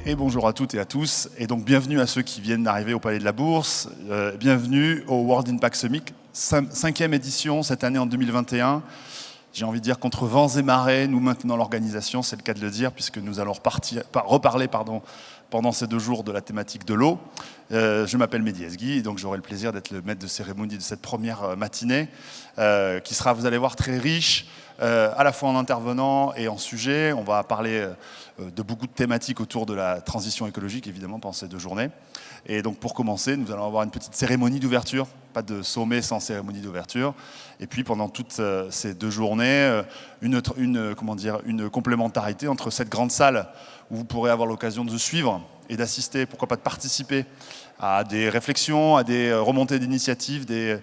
Et bonjour à toutes et à tous, et donc bienvenue à ceux qui viennent d'arriver au Palais de la Bourse, bienvenue au World Impact Summit, 5e édition cette année en 2021. J'ai envie de dire contre vents et marées, nous maintenons l'organisation, c'est le cas de le dire, puisque nous allons reparler pendant ces 2 jours de la thématique de l'eau. Je m'appelle Mehdi Ezgui, et donc j'aurai le plaisir d'être le maître de cérémonie de cette première matinée, qui sera, vous allez voir, très riche, à la fois en intervenants et en sujets. On va parler de beaucoup de thématiques autour de la transition écologique, évidemment, pendant ces 2 journées. Et donc pour commencer, nous allons avoir une petite cérémonie d'ouverture, pas de sommet sans cérémonie d'ouverture. Et puis pendant toutes ces 2 journées, une complémentarité entre cette grande salle où vous pourrez avoir l'occasion de suivre et d'assister, pourquoi pas de participer à des réflexions, à des remontées d'initiatives, des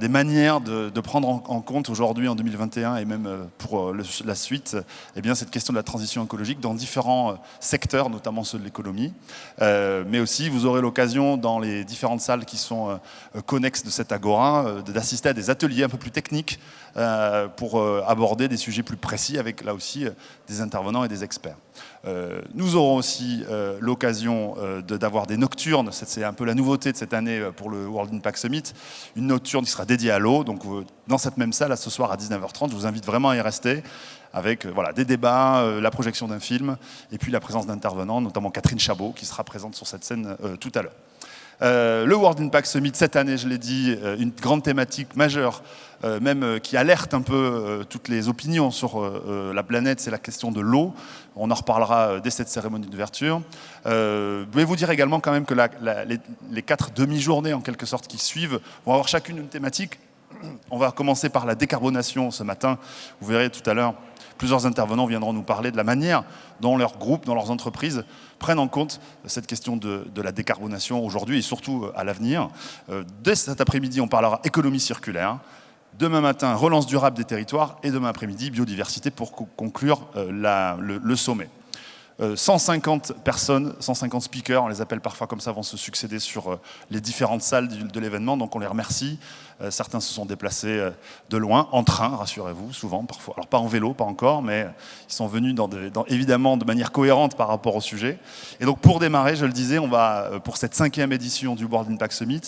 manières de prendre en compte aujourd'hui en 2021 et même pour la suite, eh bien, cette question de la transition écologique dans différents secteurs, notamment ceux de l'économie. Mais aussi, vous aurez l'occasion dans les différentes salles qui sont connexes de cette agora d'assister à des ateliers un peu plus techniques pour aborder des sujets plus précis avec là aussi des intervenants et des experts. Nous aurons aussi l'occasion d'avoir des nocturnes, c'est un peu la nouveauté de cette année pour le World Impact Summit, une nocturne qui sera dédiée à l'eau, donc dans cette même salle, ce soir à 19h30, je vous invite vraiment à y rester, avec des débats, la projection d'un film, et puis la présence d'intervenants, notamment Catherine Chabot, qui sera présente sur cette scène tout à l'heure. Le World Impact Summit, cette année, je l'ai dit, une grande thématique majeure, même qui alerte un peu toutes les opinions sur la planète, c'est la question de l'eau. On en reparlera dès cette cérémonie d'ouverture. Je vais vous dire également quand même que les 4 demi-journées, en quelque sorte, qui suivent, vont avoir chacune une thématique. On va commencer par la décarbonation ce matin. Vous verrez tout à l'heure, plusieurs intervenants viendront nous parler de la manière dont leurs groupes, dans leurs entreprises, prennent en compte cette question de la décarbonation aujourd'hui et surtout à l'avenir. Dès cet après-midi, on parlera économie circulaire. Demain matin, relance durable des territoires. Et demain après-midi, biodiversité pour conclure le sommet. 150 personnes, 150 speakers, on les appelle parfois comme ça, vont se succéder sur les différentes salles de l'événement, donc on les remercie. Certains se sont déplacés de loin, en train, rassurez-vous, souvent, parfois. Alors pas en vélo, pas encore, mais ils sont venus évidemment de manière cohérente par rapport au sujet. Et donc pour démarrer, je le disais, on va, pour cette 5e édition du World Impact Summit,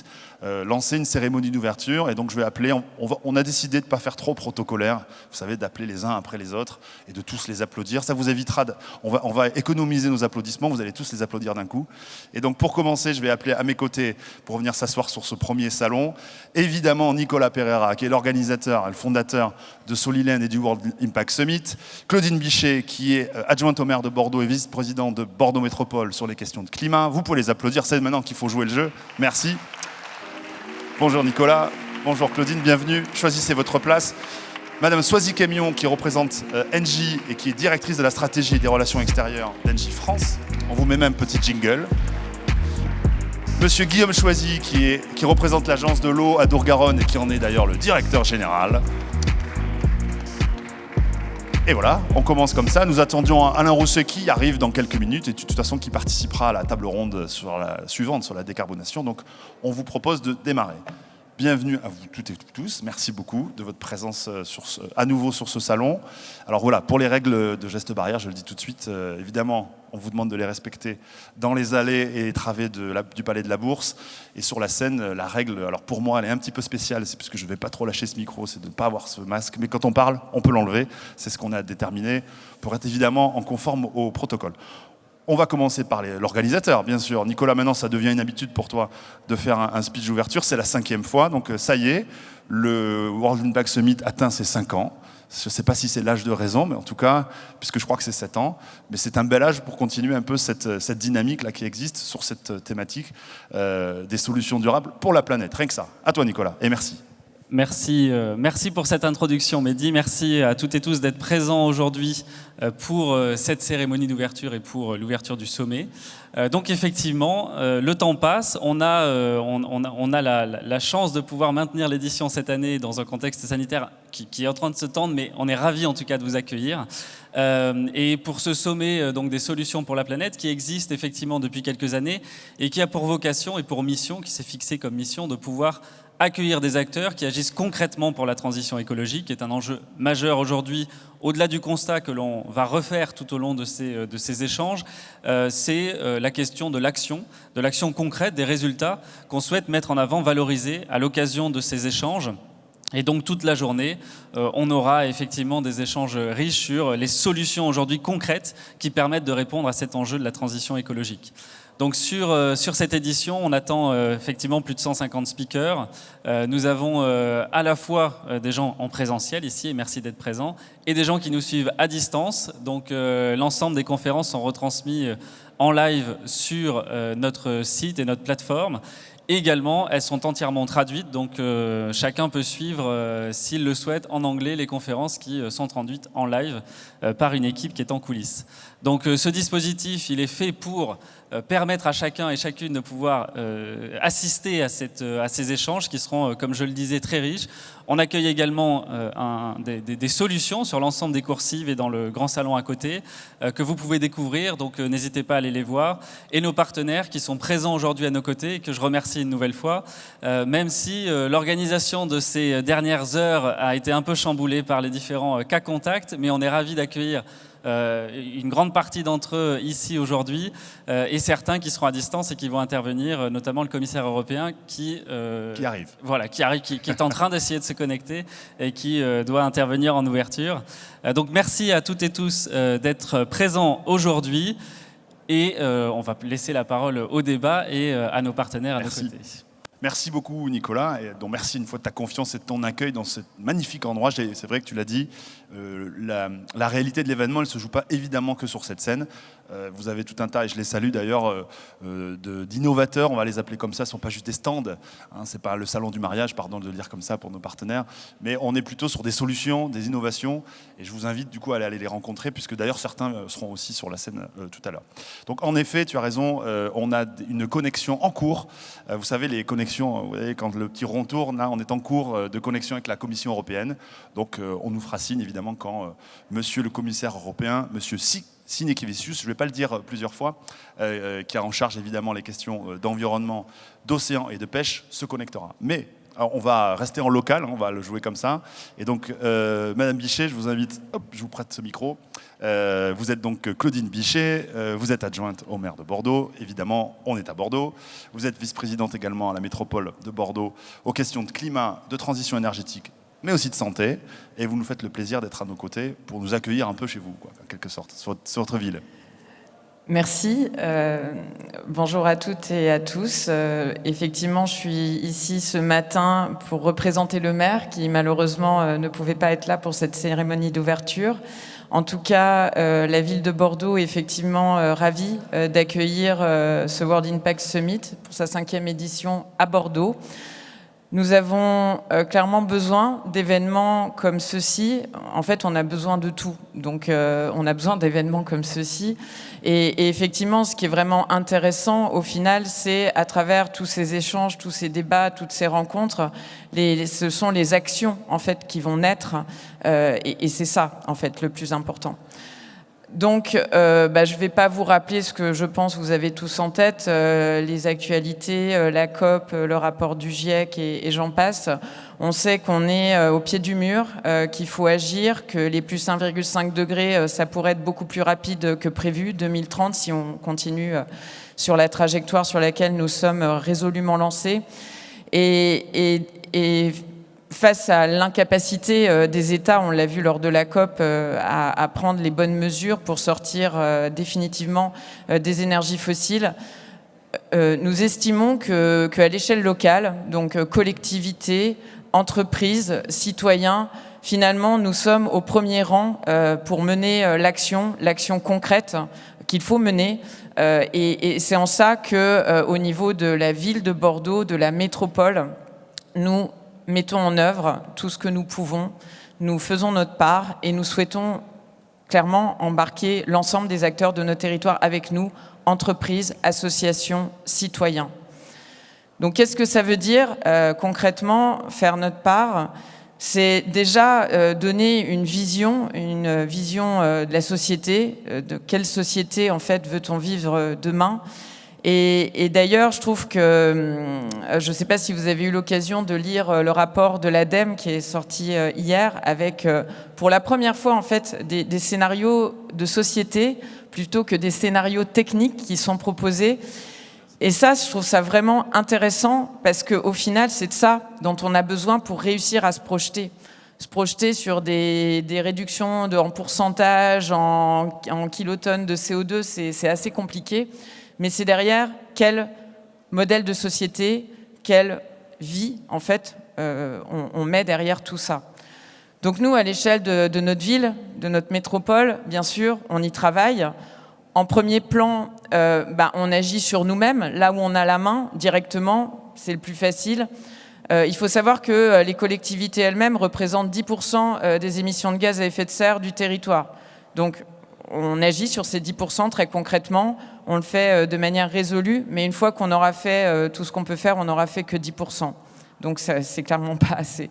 lancer une cérémonie d'ouverture. Et donc je vais appeler, on a décidé de ne pas faire trop protocolaire, vous savez, d'appeler les uns après les autres et de tous les applaudir. Ça vous évitera, on va économiser nos applaudissements, vous allez tous les applaudir d'un coup. Et donc pour commencer, je vais appeler à mes côtés, pour venir s'asseoir sur ce premier salon, évidemment Nicolas Pereira, qui est l'organisateur et le fondateur de Soliland et du World Impact Summit, Claudine Bichet, qui est adjointe au maire de Bordeaux et vice-présidente de Bordeaux Métropole sur les questions de climat. Vous pouvez les applaudir, c'est maintenant qu'il faut jouer le jeu. Merci. Bonjour Nicolas, bonjour Claudine, bienvenue, choisissez votre place. Madame Soisy Camion, qui représente Engie et qui est directrice de la stratégie et des relations extérieures d'Engie France. On vous met même un petit jingle. Monsieur Guillaume Choisy, qui représente l'agence de l'eau à Dour-Garonne et qui en est d'ailleurs le directeur général. Et voilà, on commence comme ça. Nous attendions Alain Rousset qui arrive dans quelques minutes et de toute façon qui participera à la table ronde suivante sur la décarbonation. Donc on vous propose de démarrer. Bienvenue à vous toutes et tous. Merci beaucoup de votre présence à nouveau sur ce salon. Alors voilà, pour les règles de gestes barrières, je le dis tout de suite, évidemment, on vous demande de les respecter dans les allées et les travées du Palais de la Bourse. Et sur la scène, la règle, alors pour moi, elle est un petit peu spéciale, c'est parce que je ne vais pas trop lâcher ce micro, c'est de ne pas avoir ce masque. Mais quand on parle, on peut l'enlever. C'est ce qu'on a déterminé pour être évidemment en conforme au protocole. On va commencer par l'organisateur, bien sûr. Nicolas, maintenant, ça devient une habitude pour toi de faire un speech d'ouverture. C'est la 5e fois, donc ça y est, le World Impact Summit atteint ses 5 ans. Je ne sais pas si c'est l'âge de raison, mais en tout cas, puisque je crois que c'est 7 ans, mais c'est un bel âge pour continuer un peu cette dynamique-là qui existe sur cette thématique des solutions durables pour la planète. Rien que ça. À toi, Nicolas, et merci. Merci pour cette introduction, Mehdi. Merci à toutes et tous d'être présents aujourd'hui pour cette cérémonie d'ouverture et pour l'ouverture du sommet. Donc effectivement, le temps passe. On a la chance de pouvoir maintenir l'édition cette année dans un contexte sanitaire qui est en train de se tendre, mais on est ravis en tout cas de vous accueillir. Et pour ce sommet donc des solutions pour la planète qui existe effectivement depuis quelques années et qui a pour vocation et pour mission, qui s'est fixé comme mission de pouvoir accueillir des acteurs qui agissent concrètement pour la transition écologique, qui est un enjeu majeur aujourd'hui, au-delà du constat que l'on va refaire tout au long de ces échanges, c'est la question de l'action concrète, des résultats qu'on souhaite mettre en avant, valoriser à l'occasion de ces échanges. Et donc toute la journée, on aura effectivement des échanges riches sur les solutions aujourd'hui concrètes qui permettent de répondre à cet enjeu de la transition écologique. Donc sur cette édition, on attend effectivement plus de 150 speakers. Nous avons à la fois des gens en présentiel ici, et merci d'être présents, et des gens qui nous suivent à distance. Donc l'ensemble des conférences sont retransmises en live sur notre site et notre plateforme. Et également, elles sont entièrement traduites, donc chacun peut suivre, s'il le souhaite, en anglais, les conférences qui sont traduites en live par une équipe qui est en coulisses. Donc ce dispositif, il est fait pour permettre à chacun et chacune de pouvoir assister à ces échanges qui seront, comme je le disais, très riches. On accueille également des solutions sur l'ensemble des coursives et dans le grand salon à côté que vous pouvez découvrir, donc n'hésitez pas à aller les voir. Et nos partenaires qui sont présents aujourd'hui à nos côtés et que je remercie une nouvelle fois, même si l'organisation de ces dernières heures a été un peu chamboulée par les différents cas contacts, mais on est ravis d'accueillir une grande partie d'entre eux ici aujourd'hui et certains qui seront à distance et qui vont intervenir, notamment le commissaire européen qui arrive. Voilà, qui est en train d'essayer de se connecter et qui doit intervenir en ouverture. Donc merci à toutes et tous d'être présents aujourd'hui et on va laisser la parole au débat et à nos partenaires à nos côtés. Merci beaucoup Nicolas, et donc merci une fois de ta confiance et de ton accueil dans ce magnifique endroit. C'est vrai que tu l'as dit, la réalité de l'événement, elle ne se joue pas évidemment que sur cette scène. Vous avez tout un tas, et je les salue d'ailleurs, d'innovateurs, on va les appeler comme ça, ce ne sont pas juste des stands, hein, ce n'est pas le salon du mariage, pardon de le dire comme ça pour nos partenaires, mais on est plutôt sur des solutions, des innovations, et je vous invite du coup à aller les rencontrer, puisque d'ailleurs certains seront aussi sur la scène tout à l'heure. Donc en effet, tu as raison, on a une connexion en cours, vous savez les connexions, vous voyez, quand le petit rond tourne, là, on est en cours de connexion avec la Commission européenne, donc on nous fera signe évidemment quand monsieur le commissaire européen, monsieur Sinekevicius, je ne vais pas le dire plusieurs fois, qui a en charge évidemment les questions d'environnement, d'océan et de pêche, se connectera. Mais alors, on va rester en local, on va le jouer comme ça. Et donc, Madame Bichet, je vous invite, hop, je vous prête ce micro. Vous êtes donc Claudine Bichet, vous êtes adjointe au maire de Bordeaux. Évidemment, on est à Bordeaux. Vous êtes vice-présidente également à la métropole de Bordeaux aux questions de climat, de transition énergétique, mais aussi de santé, et vous nous faites le plaisir d'être à nos côtés pour nous accueillir un peu chez vous, quoi, en quelque sorte, sur votre ville. Merci. Bonjour à toutes et à tous. Effectivement, je suis ici ce matin pour représenter le maire qui malheureusement ne pouvait pas être là pour cette cérémonie d'ouverture. En tout cas, la ville de Bordeaux est effectivement ravie d'accueillir ce World Impact Summit pour sa 5e édition à Bordeaux. Nous avons clairement besoin d'événements comme ceux-ci. En fait, on a besoin de tout. Donc, on a besoin d'événements comme ceux-ci. Et effectivement, ce qui est vraiment intéressant, au final, c'est à travers tous ces échanges, tous ces débats, toutes ces rencontres, ce sont les actions, en fait, qui vont naître. Et c'est ça, en fait, le plus important. Donc, je ne vais pas vous rappeler ce que je pense vous avez tous en tête, les actualités, la COP, le rapport du GIEC et j'en passe. On sait qu'on est au pied du mur, qu'il faut agir, que les plus 1,5 degrés, ça pourrait être beaucoup plus rapide que prévu, 2030, si on continue sur la trajectoire sur laquelle nous sommes résolument lancés. Et face à l'incapacité des États, on l'a vu lors de la COP, à prendre les bonnes mesures pour sortir définitivement des énergies fossiles, nous estimons qu'à l'échelle locale, donc collectivités, entreprises, citoyens, finalement, nous sommes au premier rang pour mener l'action concrète qu'il faut mener. Et c'est en ça qu'au niveau de la ville de Bordeaux, de la métropole, nous mettons en œuvre tout ce que nous pouvons, nous faisons notre part et nous souhaitons clairement embarquer l'ensemble des acteurs de nos territoires avec nous, entreprises, associations, citoyens. Donc qu'est-ce que ça veut dire concrètement, faire notre part ? C'est déjà donner une vision de la société, de quelle société en fait veut-on vivre demain ? Et d'ailleurs, je trouve que, je ne sais pas si vous avez eu l'occasion de lire le rapport de l'ADEME qui est sorti hier, avec pour la première fois en fait des scénarios de société plutôt que des scénarios techniques qui sont proposés. Et ça, je trouve ça vraiment intéressant parce qu'au final, c'est de ça dont on a besoin pour réussir à se projeter. Se projeter sur des réductions en pourcentage, en kilotonnes de CO2, c'est assez compliqué. Mais c'est derrière quel modèle de société, quelle vie, en fait, on met derrière tout ça. Donc nous, à l'échelle de notre ville, de notre métropole, bien sûr, on y travaille. En premier plan, on agit sur nous-mêmes, là où on a la main directement, c'est le plus facile. Il faut savoir que les collectivités elles-mêmes représentent 10% des émissions de gaz à effet de serre du territoire. Donc on agit sur ces 10% très concrètement, on le fait de manière résolue, mais une fois qu'on aura fait tout ce qu'on peut faire, on n'aura fait que 10%. Donc c'est clairement pas assez.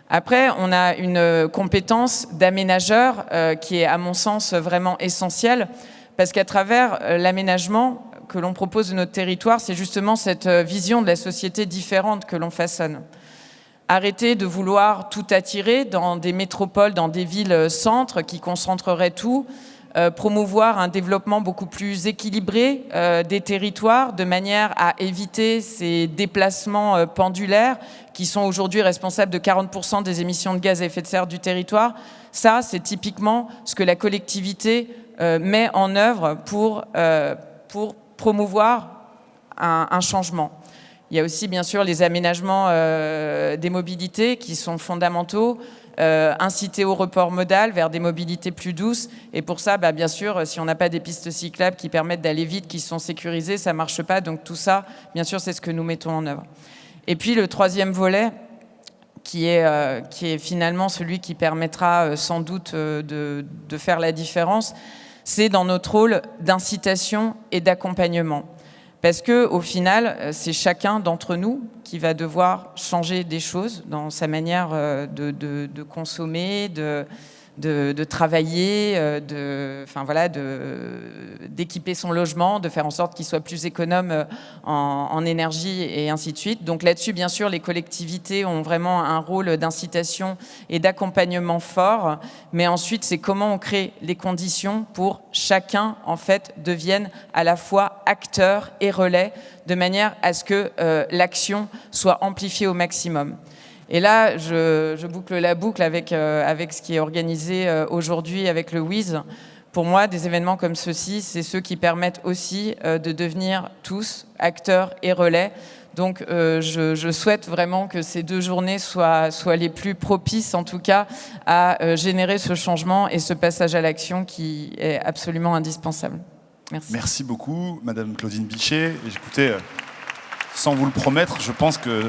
Après, on a une compétence d'aménageur qui est, à mon sens, vraiment essentielle, parce qu'à travers l'aménagement que l'on propose de notre territoire, c'est justement cette vision de la société différente que l'on façonne. Arrêter de vouloir tout attirer dans des métropoles, dans des villes-centres qui concentreraient tout, promouvoir un développement beaucoup plus équilibré des territoires de manière à éviter ces déplacements pendulaires qui sont aujourd'hui responsables de 40% des émissions de gaz à effet de serre du territoire. Ça, c'est typiquement ce que la collectivité met en œuvre pour promouvoir un changement. Il y a aussi bien sûr les aménagements des mobilités qui sont fondamentaux, inciter au report modal vers des mobilités plus douces. Et pour ça, bien sûr, si on n'a pas des pistes cyclables qui permettent d'aller vite, qui sont sécurisées, ça ne marche pas. Donc tout ça, bien sûr, c'est ce que nous mettons en œuvre. Et puis le troisième volet, qui est finalement celui qui permettra sans doute de faire la différence, c'est dans notre rôle d'incitation et d'accompagnement. Parce qu'au final, c'est chacun d'entre nous qui va devoir changer des choses dans sa manière de consommer, de travailler, d'équiper son logement, de faire en sorte qu'il soit plus économe en énergie et ainsi de suite. Donc là-dessus, bien sûr, les collectivités ont vraiment un rôle d'incitation et d'accompagnement fort. Mais ensuite, c'est comment on crée les conditions pour chacun, en fait, devienne à la fois acteur et relais, de manière à ce que l'action soit amplifiée au maximum. Et là, je boucle la boucle avec ce qui est organisé aujourd'hui avec le WIZ. Pour moi, des événements comme ceux-ci, c'est ceux qui permettent aussi de devenir tous acteurs et relais. Donc, je souhaite vraiment que ces 2 journées soient les plus propices, en tout cas, à générer ce changement et ce passage à l'action qui est absolument indispensable. Merci. Merci beaucoup, Madame Claudine Bichet. Et écoutez, sans vous le promettre, je pense que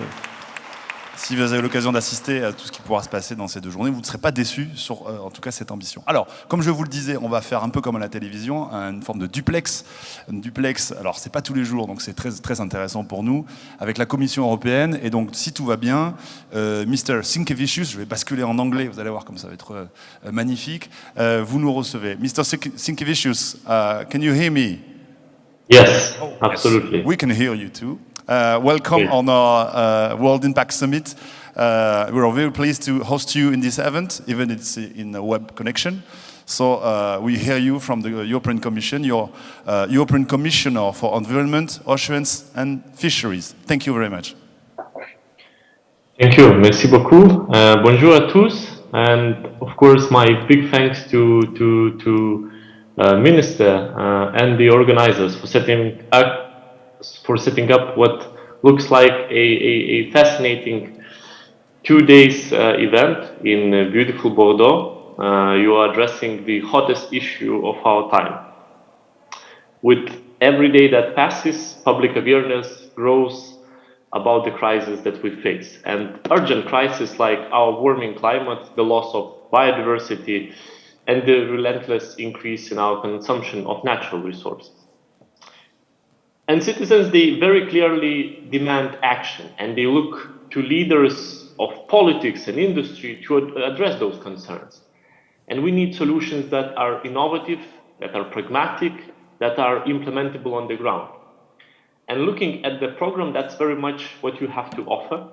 si vous avez l'occasion d'assister à tout ce qui pourra se passer dans ces 2 journées, vous ne serez pas déçus sur, en tout cas, cette ambition. Alors, comme je vous le disais, on va faire un peu comme à la télévision, une forme de duplex. Une duplex, alors c'est pas tous les jours, donc c'est très, très intéressant pour nous, avec la Commission européenne. Et donc, si tout va bien, Mr. Sinkevicius, je vais basculer en anglais, vous allez voir comme ça va être magnifique, vous nous recevez. Mr. Sinkevicius, can you hear me? Yes, absolutely. Yes. We can hear you too. Welcome on our World Impact Summit. We are very pleased to host you in this event, even it's in a web connection. So we hear you from the European Commission, your European Commissioner for Environment, Oceans and Fisheries. Thank you very much. Thank you. Merci beaucoup. Bonjour à tous, and of course my big thanks to Minister and the organizers for setting up what looks like a fascinating 2 days event in beautiful Bordeaux. You are addressing the hottest issue of our time. With every day that passes, public awareness grows about the crisis that we face. And urgent crises like our warming climate, the loss of biodiversity, and the relentless increase in our consumption of natural resources. And citizens, they very clearly demand action, and they look to leaders of politics and industry to address those concerns. And we need solutions that are innovative, that are pragmatic, that are implementable on the ground. And looking at the program, that's very much what you have to offer.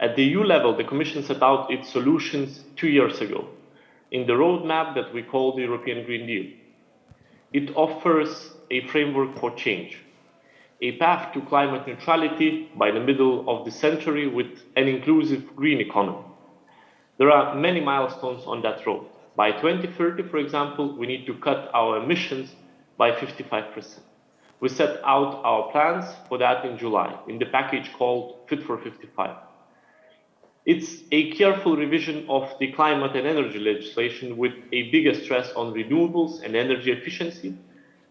At the EU level, the Commission set out its solutions 2 years ago in the roadmap that we call the European Green Deal. It offers a framework for change, a path to climate neutrality by the middle of the century with an inclusive green economy. There are many milestones on that road. By 2030, for example, we need to cut our emissions by 55%. We set out our plans for that in July in the package called Fit for 55. It's a careful revision of the climate and energy legislation with a bigger stress on renewables and energy efficiency.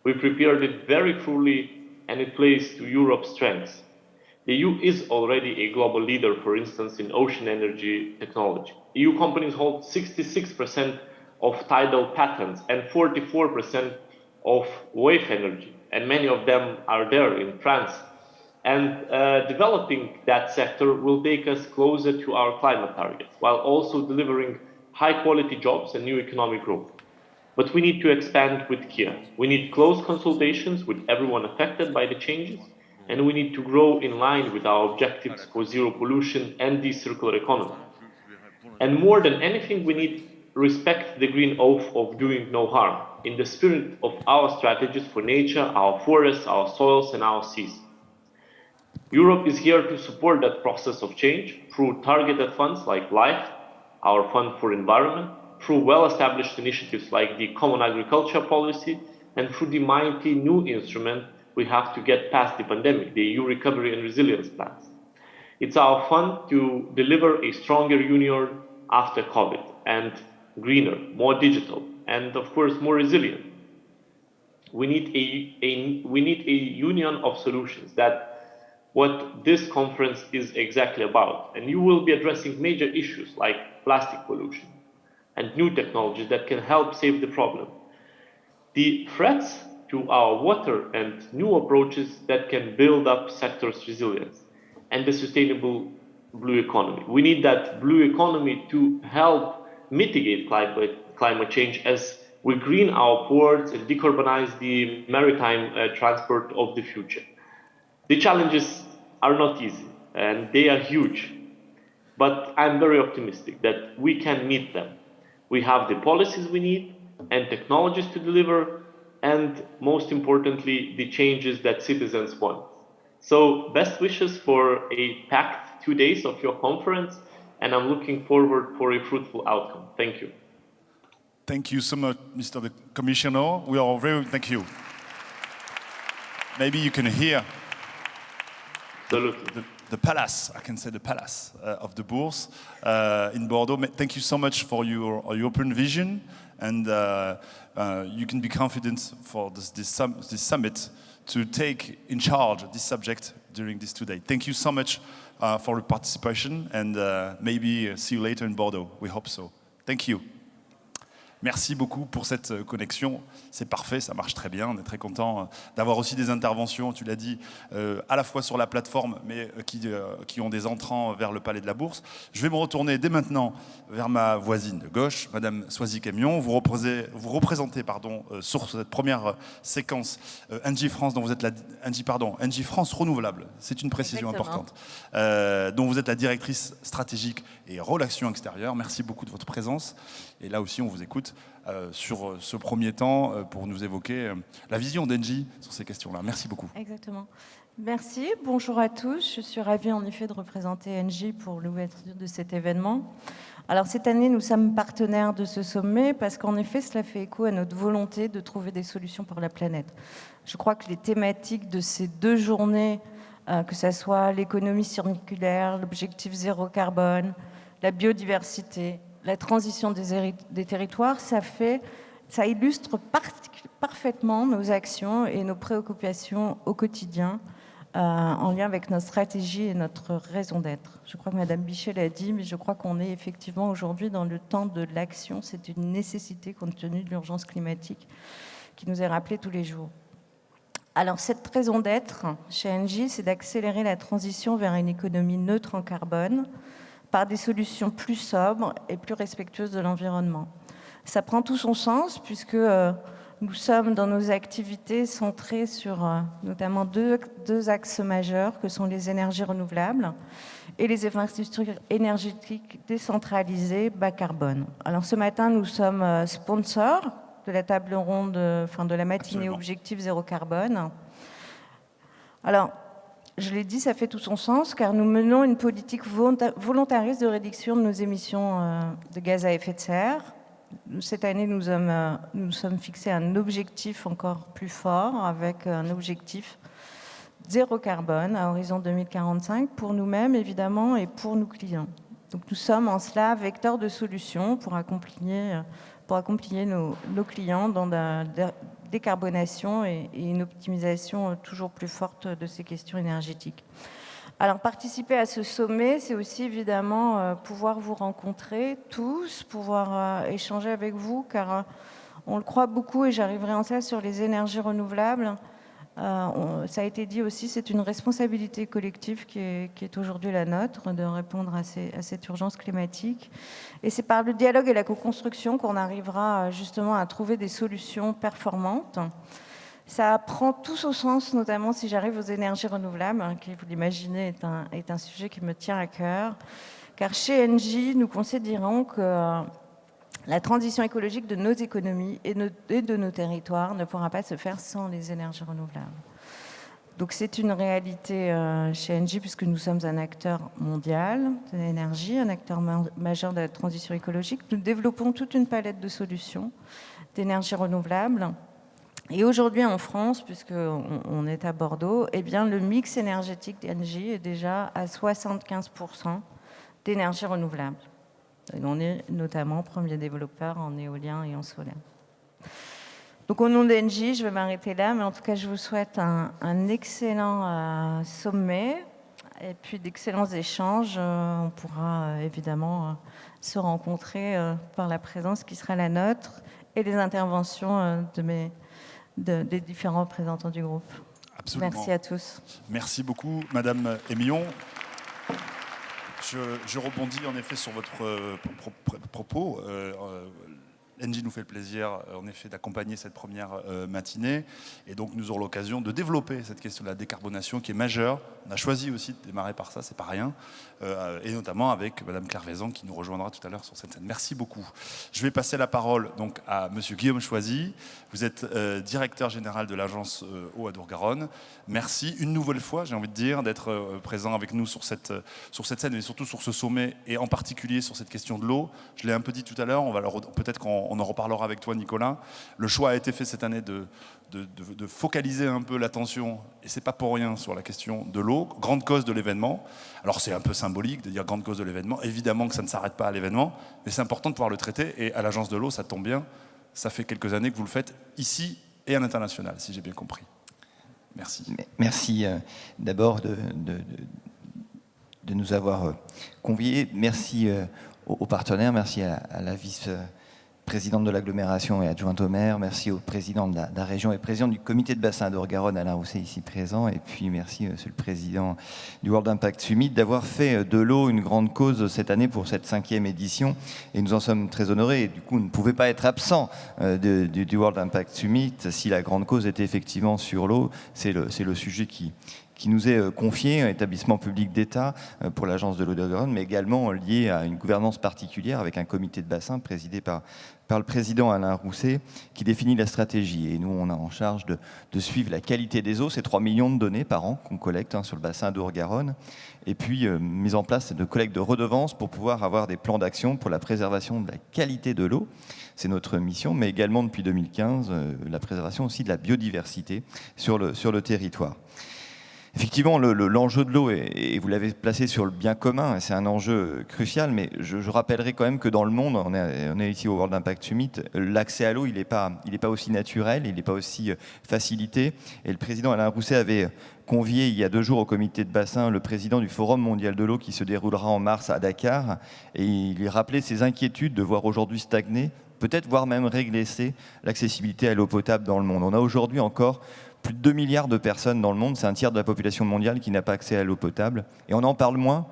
We prepared it very truly and it plays to Europe's strengths. The EU is already a global leader, for instance, in ocean energy technology. EU companies hold 66% of tidal patents and 44% of wave energy, and many of them are there in France. And developing that sector will take us closer to our climate targets, while also delivering high-quality jobs and new economic growth. But we need to expand with care. We need close consultations with everyone affected by the changes, and we need to grow in line with our objectives for zero pollution and the circular economy. And more than anything, we need respect the green oath of doing no harm in the spirit of our strategies for nature, our forests, our soils, and our seas. Europe is here to support that process of change through targeted funds like LIFE, our fund for environment, through well-established initiatives like the Common Agriculture Policy, and through the mighty new instrument we have to get past the pandemic, the EU Recovery and Resilience Plans. It's our fund to deliver a stronger union after COVID, and greener, more digital, and of course more resilient. We need a union of solutions. That what this conference is exactly about. And you will be addressing major issues like plastic pollution and new technologies that can help save the problem. The threats to our water and new approaches that can build up sector's resilience and the sustainable blue economy. We need that blue economy to help mitigate climate change as we green our ports and decarbonize the maritime transport of the future. The challenges are not easy and they are huge, but I'm very optimistic that we can meet them. We have the policies we need and technologies to deliver, and most importantly, the changes that citizens want. So best wishes for a packed 2 days of your conference, and I'm looking forward for a fruitful outcome. Thank you. Thank you so much, Mr. the Commissioner. We are very, thank you. Maybe you can hear the palace, I can say the palace of the Bourse in Bordeaux. Thank you so much for your open vision, and you can be confident for this summit to take in charge this subject during this 2 days. Thank you so much for your participation, and maybe see you later in Bordeaux. We hope so. Thank you. Merci beaucoup pour cette connexion. C'est parfait, ça marche très bien. On est très content d'avoir aussi des interventions, tu l'as dit, à la fois sur la plateforme, mais qui ont des entrants vers le Palais de la Bourse. Je vais me retourner dès maintenant vers ma voisine de gauche, Madame Soisy-Camion. Vous représentez sur cette première séquence Engie France, dont vous êtes Engie France Renouvelable. C'est une précision importante. Dont vous êtes la directrice stratégique et relations extérieures. Merci beaucoup de votre présence. Et là aussi, on vous écoute sur ce premier temps pour nous évoquer la vision d'Engie sur ces questions-là. Merci beaucoup. Exactement. Merci. Bonjour à tous. Je suis ravie en effet de représenter Engie pour l'ouverture de cet événement. Alors cette année, nous sommes partenaires de ce sommet parce qu'en effet, cela fait écho à notre volonté de trouver des solutions pour la planète. Je crois que les thématiques de ces 2 journées, que ce soit l'économie circulaire, l'objectif zéro carbone, la biodiversité, la transition des territoires, ça illustre parfaitement nos actions et nos préoccupations au quotidien en lien avec notre stratégie et notre raison d'être. Je crois que Madame Bichet l'a dit, mais je crois qu'on est effectivement aujourd'hui dans le temps de l'action. C'est une nécessité compte tenu de l'urgence climatique qui nous est rappelée tous les jours. Alors cette raison d'être chez Engie, c'est d'accélérer la transition vers une économie neutre en carbone, par des solutions plus sobres et plus respectueuses de l'environnement. Ça prend tout son sens puisque nous sommes dans nos activités centrés sur notamment deux axes majeurs que sont les énergies renouvelables et les infrastructures énergétiques décentralisées bas carbone. Alors ce matin, nous sommes sponsors de la table ronde, de la matinée Absolument. Objectif Zéro Carbone. Alors, je l'ai dit, ça fait tout son sens, car nous menons une politique volontariste de réduction de nos émissions de gaz à effet de serre. Cette année, nous sommes fixés un objectif encore plus fort, avec un objectif zéro carbone à horizon 2045, pour nous-mêmes, évidemment, et pour nos clients. Donc nous sommes en cela vecteurs de solutions pour accompagner nos clients dans la décarbonation et une optimisation toujours plus forte de ces questions énergétiques. Alors participer à ce sommet, c'est aussi évidemment pouvoir vous rencontrer tous, pouvoir échanger avec vous, car on le croit beaucoup, et j'arriverai en cela sur les énergies renouvelables. Ça a été dit aussi, c'est une responsabilité collective qui est aujourd'hui la nôtre, de répondre à cette urgence climatique. Et c'est par le dialogue et la co-construction qu'on arrivera justement à trouver des solutions performantes. Ça prend tout au sens, notamment si j'arrive aux énergies renouvelables, qui, vous l'imaginez, est un sujet qui me tient à cœur. Car chez Engie, nous considérons que la transition écologique de nos économies et de nos territoires ne pourra pas se faire sans les énergies renouvelables. Donc c'est une réalité chez Engie, puisque nous sommes un acteur mondial de l'énergie, un acteur majeur de la transition écologique. Nous développons toute une palette de solutions d'énergie renouvelable. Et aujourd'hui en France, puisqu'on est à Bordeaux, eh bien, le mix énergétique d'Engie est déjà à 75% d'énergie renouvelable. Et on est notamment premier développeur en éolien et en solaire. Donc au nom d'Engie, je vais m'arrêter là, mais en tout cas, je vous souhaite un excellent sommet et puis d'excellents échanges. On pourra évidemment se rencontrer par la présence qui sera la nôtre et les interventions des différents représentants du groupe. Absolument. Merci à tous. Merci beaucoup, Madame Émillon. Je rebondis en effet sur votre propos. Engie nous fait le plaisir, en effet, d'accompagner cette première matinée. Et donc, nous aurons l'occasion de développer cette question de la décarbonation qui est majeure. On a choisi aussi de démarrer par ça, c'est pas rien. Et notamment avec Madame Claire Vaison qui nous rejoindra tout à l'heure sur cette scène. Merci beaucoup. Je vais passer la parole donc à Monsieur Guillaume Choisy. Vous êtes directeur général de l'agence Eau Adour-Garonne. Merci une nouvelle fois, j'ai envie de dire, d'être présent avec nous sur cette scène, mais surtout sur ce sommet, et en particulier sur cette question de l'eau. Je l'ai un peu dit tout à l'heure, peut-être qu'on en reparlera avec toi, Nicolas. Le choix a été fait cette année de focaliser un peu l'attention, et c'est pas pour rien, sur la question de l'eau, grande cause de l'événement. Alors c'est un peu symbolique de dire grande cause de l'événement, évidemment que ça ne s'arrête pas à l'événement, mais c'est important de pouvoir le traiter, et à l'agence de l'eau, ça tombe bien, ça fait quelques années que vous le faites ici et à l'international, si j'ai bien compris. Merci. Merci d'abord de nous avoir conviés. Merci aux partenaires, merci à la vice-présidente de l'agglomération et adjointe au maire, merci au président de la région et président du comité de bassin Adour-Garonne, Alain Rousset, ici présent, et puis merci monsieur le président du World Impact Summit d'avoir fait de l'eau une grande cause cette année pour cette 5e édition, et nous en sommes très honorés, et du coup on ne pouvait pas être absent du World Impact Summit si la grande cause était effectivement sur l'eau. C'est le sujet qui nous est confié, un établissement public d'État pour l'agence de l'eau de Garonne, mais également lié à une gouvernance particulière avec un comité de bassin présidé par le président Alain Rousset qui définit la stratégie. Et nous, on a en charge de suivre la qualité des eaux. C'est 3 millions de données par an qu'on collecte sur le bassin Adour-Garonne. Et puis, mise en place de collecte de redevances pour pouvoir avoir des plans d'action pour la préservation de la qualité de l'eau. C'est notre mission, mais également depuis 2015, la préservation aussi de la biodiversité sur le territoire. Effectivement, l'enjeu de l'eau, et vous l'avez placé sur le bien commun, c'est un enjeu crucial, mais je rappellerai quand même que dans le monde, on est ici au World Impact Summit, l'accès à l'eau, il n'est pas aussi naturel, il n'est pas aussi facilité. Et le président Alain Rousset avait convié il y a 2 jours au comité de bassin le président du Forum mondial de l'eau qui se déroulera en mars à Dakar, et il lui rappelait ses inquiétudes de voir aujourd'hui stagner, peut-être voire même régresser l'accessibilité à l'eau potable dans le monde. On a aujourd'hui encore plus de 2 milliards de personnes dans le monde, c'est un tiers de la population mondiale qui n'a pas accès à l'eau potable. Et on en parle moins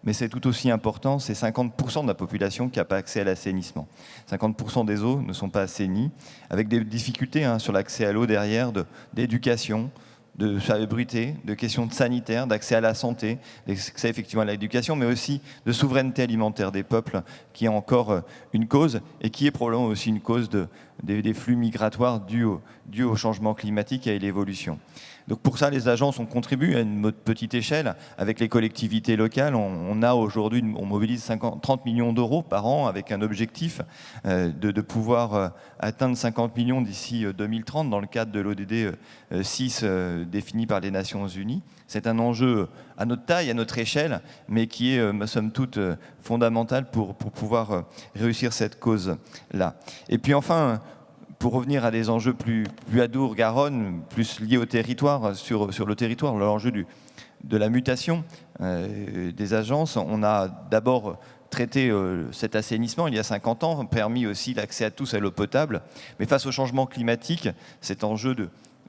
mais c'est tout aussi important, c'est 50% de la population qui n'a pas accès à l'assainissement. 50% des eaux ne sont pas assainies, avec des difficultés sur l'accès à l'eau derrière, d'éducation, de salubrité, de questions sanitaires, d'accès à la santé, d'accès effectivement à l'éducation, mais aussi de souveraineté alimentaire des peuples, qui est encore une cause, et qui est probablement aussi une cause des flux migratoires dus au changement climatique et à l'évolution. Donc pour ça, les agences ont contribué à une petite échelle avec les collectivités locales. On a aujourd'hui, on mobilise 30 millions d'euros par an avec un objectif de pouvoir atteindre 50 millions d'ici 2030 dans le cadre de l'ODD 6 défini par les Nations Unies. C'est un enjeu à notre taille, à notre échelle, mais qui est, somme toute, fondamental pour pouvoir réussir cette cause-là. Et puis enfin, pour revenir à des enjeux plus Adour-Garonne, plus liés au territoire, sur le territoire, l'enjeu de la mutation des agences, on a d'abord traité cet assainissement il y a 50 ans, permis aussi l'accès à tous à l'eau potable. Mais face au changement climatique, cet enjeu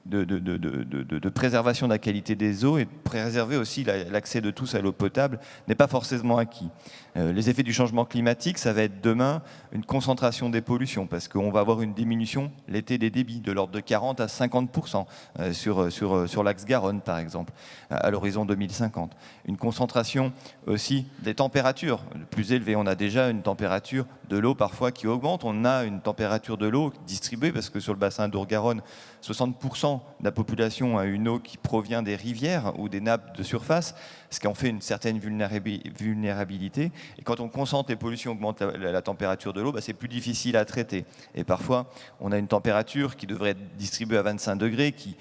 de préservation de la qualité des eaux et de préserver aussi l'accès de tous à l'eau potable n'est pas forcément acquis. Les effets du changement climatique, ça va être demain une concentration des pollutions, parce qu'on va avoir une diminution l'été des débits de l'ordre de 40 à 50% sur l'axe Garonne, par exemple, à l'horizon 2050. Une concentration aussi des températures plus élevées. On a déjà une température de l'eau parfois qui augmente. On a une température de l'eau distribuée, parce que sur le bassin d'Adour-Garonne, 60% de la population a une eau qui provient des rivières ou des nappes de surface, ce qui en fait une certaine vulnérabilité. Et quand on concentre les pollutions, augmente la température de l'eau, c'est plus difficile à traiter. Et parfois, on a une température qui devrait être distribuée à 25 degrés, qui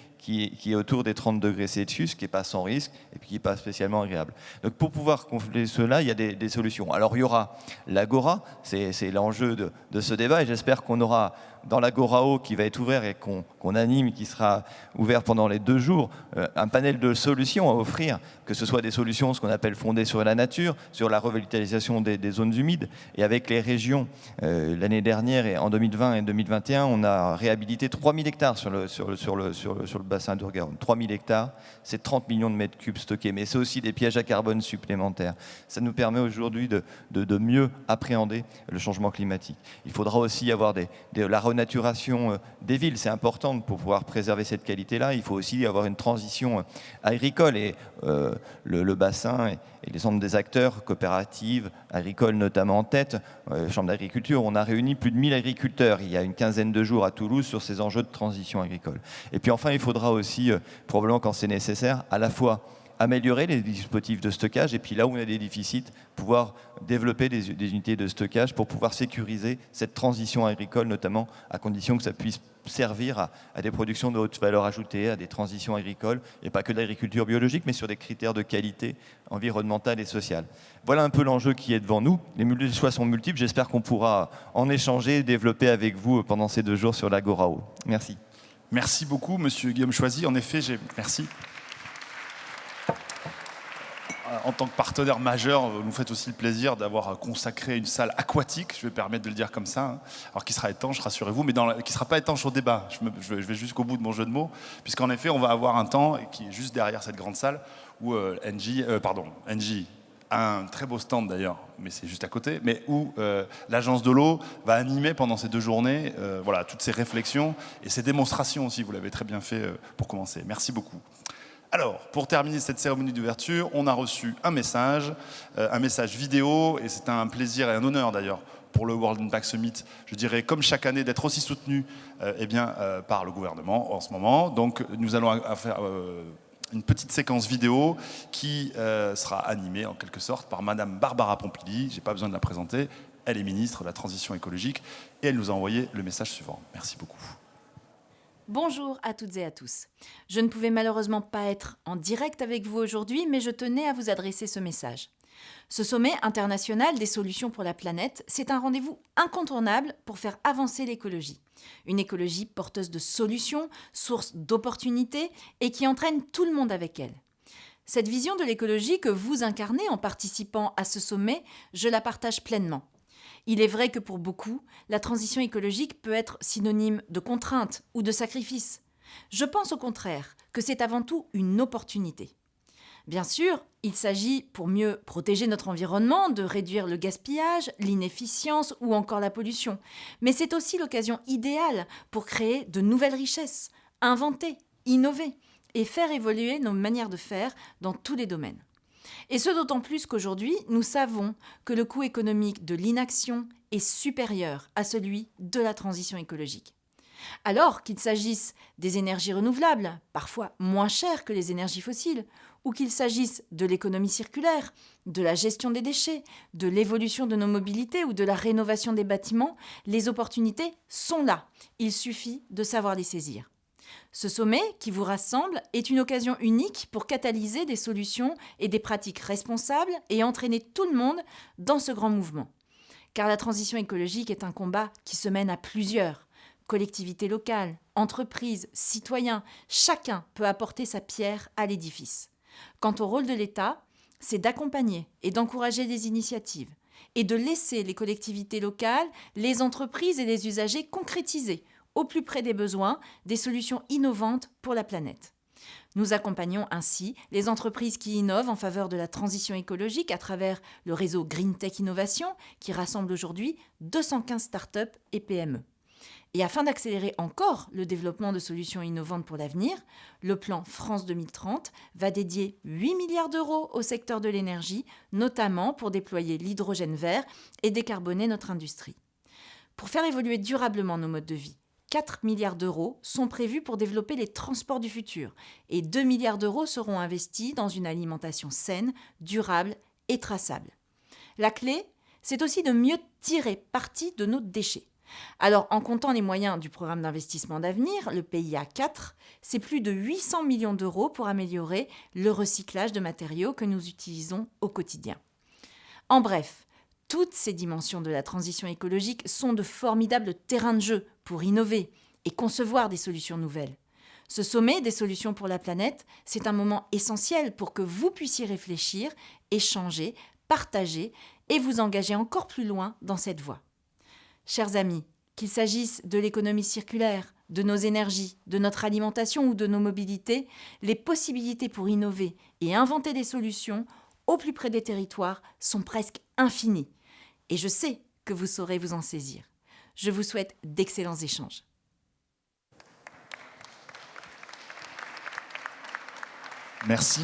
est autour des 30 degrés Celsius, qui n'est pas sans risque et puis qui n'est pas spécialement agréable. Donc pour pouvoir confler cela, il y a des solutions. Alors il y aura l'Agora, c'est l'enjeu de ce débat, et j'espère qu'on aura dans l'Agorao qui va être ouvert et qu'on anime, qui sera ouvert pendant les 2 jours, un panel de solutions à offrir, que ce soit des solutions, ce qu'on appelle fondées sur la nature, sur la revitalisation des zones humides. Et avec les régions, l'année dernière, et en 2020 et 2021, on a réhabilité 3000 hectares sur le bassin d'Adour-Garonne. 3000 hectares, c'est 30 millions de mètres cubes stockés. Mais c'est aussi des pièges à carbone supplémentaires. Ça nous permet aujourd'hui de mieux appréhender le changement climatique. Il faudra aussi avoir la renaturation des villes. C'est important pour pouvoir préserver cette qualité-là. Il faut aussi avoir une transition agricole. Et le bassin et l'ensemble des acteurs, coopératives, agricoles notamment en tête, Chambre d'agriculture, on a réuni plus de 1000 agriculteurs il y a une quinzaine de jours à Toulouse sur ces enjeux de transition agricole. Et puis enfin, il faudra aussi, probablement quand c'est nécessaire, à la fois améliorer les dispositifs de stockage et puis là où on a des déficits, pouvoir développer des unités de stockage pour pouvoir sécuriser cette transition agricole, notamment à condition que ça puisse servir à des productions de haute valeur ajoutée, à des transitions agricoles, et pas que de l'agriculture biologique, mais sur des critères de qualité environnementale et sociale. Voilà un peu l'enjeu qui est devant nous. Les choix sont multiples, j'espère qu'on pourra en échanger et développer avec vous pendant ces 2 jours sur l'Agorao. Merci. Merci beaucoup, Monsieur Guillaume Choisy. En effet, merci. En tant que partenaire majeur, vous nous faites aussi le plaisir d'avoir consacré une salle aquatique, je vais me permettre de le dire comme ça, alors qui sera étanche, rassurez-vous, mais qui ne sera pas étanche au débat. Je vais jusqu'au bout de mon jeu de mots, puisqu'en effet, on va avoir un temps qui est juste derrière cette grande salle où Engie a un très beau stand d'ailleurs, mais c'est juste à côté, mais où l'agence de l'eau va animer pendant ces 2 journées toutes ces réflexions et ces démonstrations aussi. Vous l'avez très bien fait pour commencer. Merci beaucoup. Alors, pour terminer cette cérémonie d'ouverture, on a reçu un message vidéo, et c'est un plaisir et un honneur d'ailleurs pour le World Impact Summit, je dirais comme chaque année, d'être aussi soutenu par le gouvernement en ce moment. Donc nous allons faire une petite séquence vidéo qui sera animée en quelque sorte par Madame Barbara Pompili. Je n'ai pas besoin de la présenter, elle est ministre de la Transition écologique et elle nous a envoyé le message suivant. Merci beaucoup. Bonjour à toutes et à tous. Je ne pouvais malheureusement pas être en direct avec vous aujourd'hui, mais je tenais à vous adresser ce message. Ce sommet international des solutions pour la planète, c'est un rendez-vous incontournable pour faire avancer l'écologie. Une écologie porteuse de solutions, source d'opportunités et qui entraîne tout le monde avec elle. Cette vision de l'écologie que vous incarnez en participant à ce sommet, je la partage pleinement. Il est vrai que pour beaucoup, la transition écologique peut être synonyme de contrainte ou de sacrifice. Je pense au contraire que c'est avant tout une opportunité. Bien sûr, il s'agit, pour mieux protéger notre environnement, de réduire le gaspillage, l'inefficience ou encore la pollution. Mais c'est aussi l'occasion idéale pour créer de nouvelles richesses, inventer, innover et faire évoluer nos manières de faire dans tous les domaines. Et ce d'autant plus qu'aujourd'hui, nous savons que le coût économique de l'inaction est supérieur à celui de la transition écologique. Alors qu'il s'agisse des énergies renouvelables, parfois moins chères que les énergies fossiles, ou qu'il s'agisse de l'économie circulaire, de la gestion des déchets, de l'évolution de nos mobilités ou de la rénovation des bâtiments, les opportunités sont là. Il suffit de savoir les saisir. Ce sommet qui vous rassemble est une occasion unique pour catalyser des solutions et des pratiques responsables et entraîner tout le monde dans ce grand mouvement. Car la transition écologique est un combat qui se mène à plusieurs. Collectivités locales, entreprises, citoyens, chacun peut apporter sa pierre à l'édifice. Quant au rôle de l'État, c'est d'accompagner et d'encourager des initiatives et de laisser les collectivités locales, les entreprises et les usagers concrétiser au plus près des besoins des solutions innovantes pour la planète. Nous accompagnons ainsi les entreprises qui innovent en faveur de la transition écologique à travers le réseau Green Tech Innovation qui rassemble aujourd'hui 215 startups et PME. Et afin d'accélérer encore le développement de solutions innovantes pour l'avenir, le plan France 2030 va dédier 8 milliards d'euros au secteur de l'énergie, notamment pour déployer l'hydrogène vert et décarboner notre industrie. Pour faire évoluer durablement nos modes de vie, 4 milliards d'euros sont prévus pour développer les transports du futur et 2 milliards d'euros seront investis dans une alimentation saine, durable et traçable. La clé, c'est aussi de mieux tirer parti de nos déchets. Alors, en comptant les moyens du programme d'investissement d'avenir, le PIA 4, c'est plus de 800 millions d'euros pour améliorer le recyclage de matériaux que nous utilisons au quotidien. En bref, toutes ces dimensions de la transition écologique sont de formidables terrains de jeu pour innover et concevoir des solutions nouvelles. Ce sommet des solutions pour la planète, c'est un moment essentiel pour que vous puissiez réfléchir, échanger, partager et vous engager encore plus loin dans cette voie. Chers amis, qu'il s'agisse de l'économie circulaire, de nos énergies, de notre alimentation ou de nos mobilités, les possibilités pour innover et inventer des solutions au plus près des territoires sont presque infinies. Et je sais que vous saurez vous en saisir. Je vous souhaite d'excellents échanges. Merci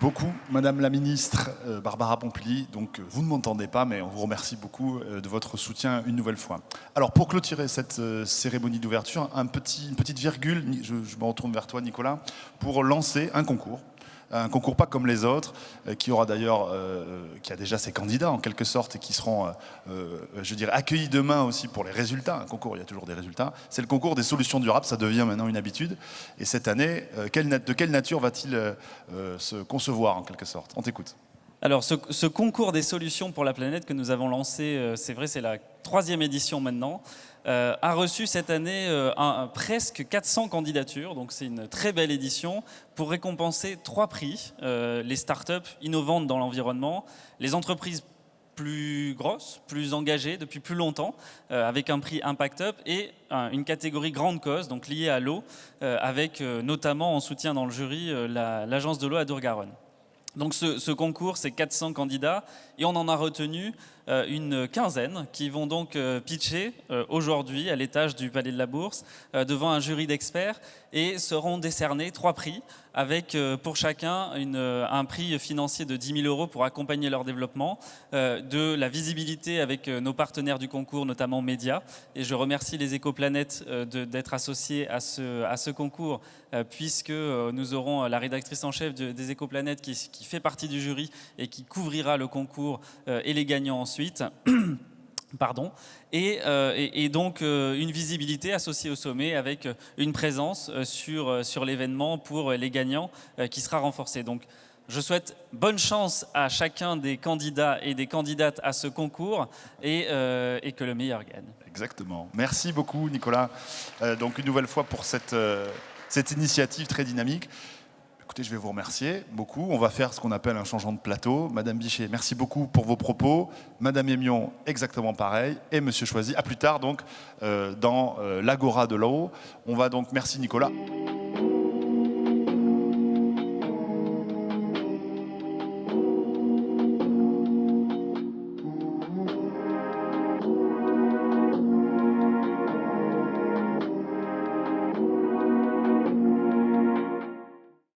beaucoup, Madame la Ministre Barbara Pompili. Donc, vous ne m'entendez pas, mais on vous remercie beaucoup de votre soutien une nouvelle fois. Alors, pour clôturer cette cérémonie d'ouverture, une petite virgule, je me retourne vers toi, Nicolas, pour lancer un concours pas comme les autres, qui aura d'ailleurs, qui a déjà ses candidats en quelque sorte et qui seront, je dirais, accueillis demain aussi pour les résultats. Un concours, il y a toujours des résultats. C'est le concours des solutions durables, ça devient maintenant une habitude. Et cette année, de quelle nature va-t-il se concevoir en quelque sorte? On t'écoute. Alors, ce concours des solutions pour la planète que nous avons lancé, c'est vrai, c'est la 3e édition maintenant, a reçu cette année presque 400 candidatures, donc c'est une très belle édition, pour récompenser 3 prix, les startups innovantes dans l'environnement, les entreprises plus grosses, plus engagées depuis plus longtemps, avec un prix Impact Up, et une catégorie grande cause, donc liée à l'eau, avec notamment en soutien dans le jury l'Agence de l'eau Adour-Garonne. Donc ce concours, c'est 400 candidats et on en a retenu une quinzaine qui vont donc pitcher aujourd'hui à l'étage du Palais de la Bourse devant un jury d'experts et seront décernés 3 prix avec pour chacun un prix financier de 10 000 euros pour accompagner leur développement, de la visibilité avec nos partenaires du concours, notamment médias. Et je remercie les Écoplanètes d'être associés à ce concours, puisque nous aurons la rédactrice en chef des Écoplanètes qui fait partie du jury et qui couvrira le concours et les gagnants ensuite. Pardon. Et donc une visibilité associée au sommet avec une présence sur l'événement pour les gagnants qui sera renforcée. Donc je souhaite bonne chance à chacun des candidats et des candidates à ce concours et que le meilleur gagne. Exactement. Merci beaucoup Nicolas. Donc une nouvelle fois pour cette initiative très dynamique. Écoutez, je vais vous remercier beaucoup. On va faire ce qu'on appelle un changement de plateau. Madame Bichet, merci beaucoup pour vos propos. Madame Aimion, exactement pareil. Et Monsieur Choisy, à plus tard donc dans l'Agora de l'eau. On va donc, merci Nicolas.